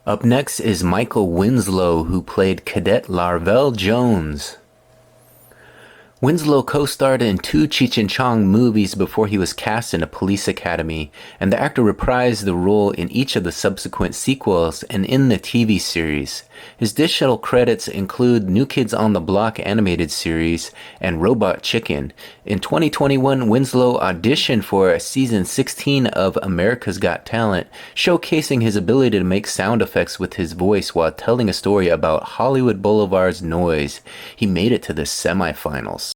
Up next is Michael Winslow, who played Cadet Larvell Jones. Winslow co-starred in two Cheech and Chong movies before he was cast in a police academy, and the actor reprised the role in each of the subsequent sequels and in the TV series. His digital credits include New Kids on the Block animated series and Robot Chicken. In 2021, Winslow auditioned for season 16 of America's Got Talent, showcasing his ability to make sound effects with his voice while telling a story about Hollywood Boulevard's noise. He made it to the semifinals.